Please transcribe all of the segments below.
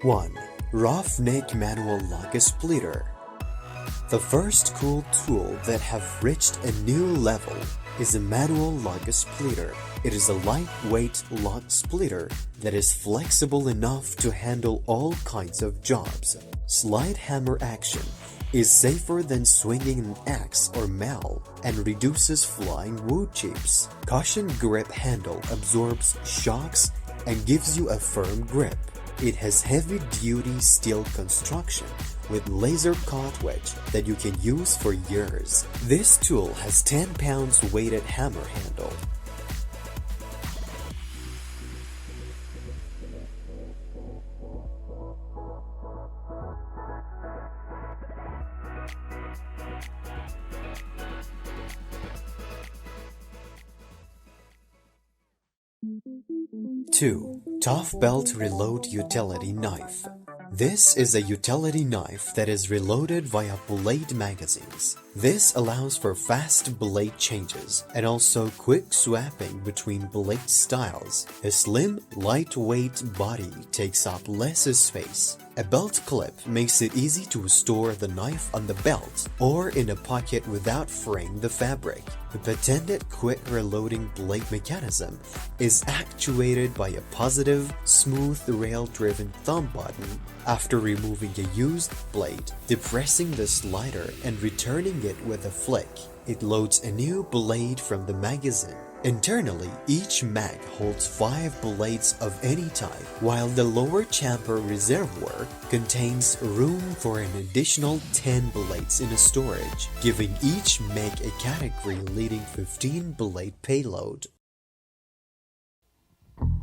1. Roughneck Manual Log Splitter. The first cool tool that have reached a new level is a manual log splitter. It is a lightweight log splitter that is flexible enough to handle all kinds of jobs. Slide hammer action is safer than swinging an axe or maul and reduces flying wood chips. Cushion grip handle absorbs shocks and gives you a firm grip. It has heavy-duty steel construction with laser-cut wedge that you can use for years. This tool has 10 pounds weighted hammer handle. Two. ToughBuilt Reload Utility Knife. This is a utility knife that is reloaded via blade magazines. This allows for fast blade changes and also quick swapping between blade styles. A slim, lightweight body takes up less space. A belt clip makes it easy to store the knife on the belt or in a pocket without fraying the fabric. The patented quick reloading blade mechanism is actuated by a positive, smooth rail-driven thumb button. After removing a used blade, depressing the slider and returning it with a flick, it loads a new blade from the magazine. Internally, each mag holds 5 blades of any type, while the lower chamber reservoir contains room for an additional 10 blades in storage, giving each mag a category leading 15 blade payload.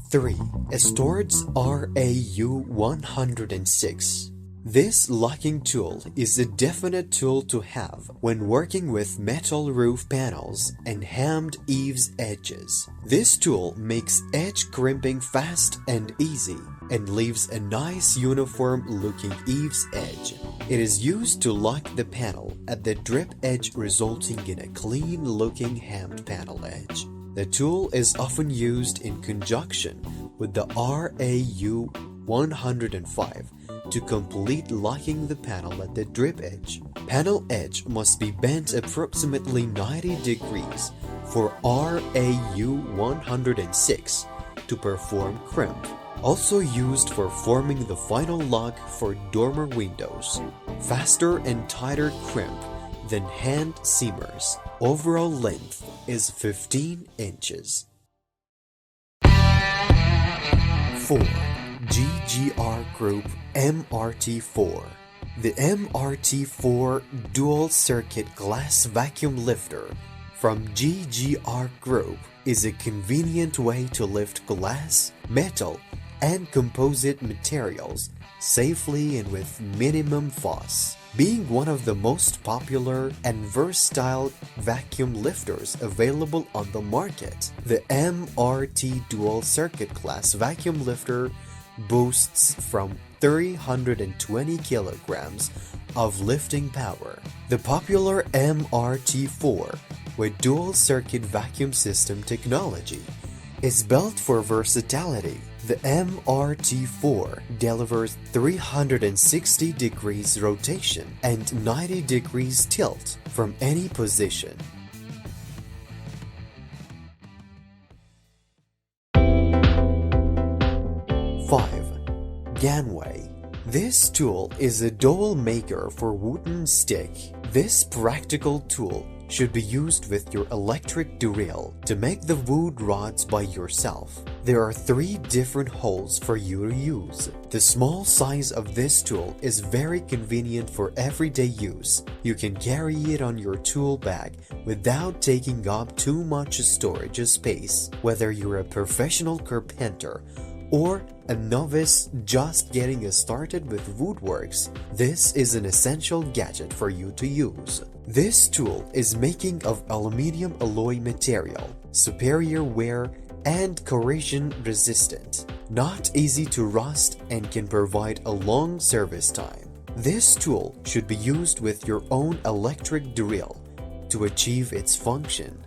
3. Stortz RAU 106. This locking tool is a definite tool to have when working with metal roof panels and hammed eaves edges. This tool makes edge crimping fast and easy and leaves a nice uniform looking eaves edge. It is used to lock the panel at the drip edge, resulting in a clean looking hammed panel edge. The tool is often used in conjunction with the RAU 105 to complete locking the panel at the drip edge. Panel edge must be bent approximately 90 degrees for RAU 106 to perform crimp. Also used for forming the final lock for dormer windows. Faster and tighter crimp than hand seamers. Overall length is 15 inches. 4. GGR Group MRT4. The MRT4 dual circuit glass vacuum lifter from GGR Group is a convenient way to lift glass, metal, and composite materials safely and with minimum fuss. Being one of the most popular and versatile vacuum lifters available on the market, the MRT dual circuit glass vacuum lifter boasts from 320 kilograms of lifting power. The popular MRT4 with dual circuit vacuum system technology is built for versatility. The MRT4 delivers 360 degrees rotation and 90 degrees tilt from any position. 5. Ganwei. This tool is a dual maker for wooden stick. This practical tool should be used with your electric drill to make the wood rods by yourself. There are 3 different holes for you to use. The small size of this tool is very convenient for everyday use. You can carry it on your tool bag without taking up too much storage space. Whether you're a professional carpenter or a novice just getting started with woodworks, this is an essential gadget for you to use. This tool is making of aluminium alloy material, superior wear and corrosion resistant, not easy to rust, and can provide a long service time. This tool should be used with your own electric drill to achieve its function.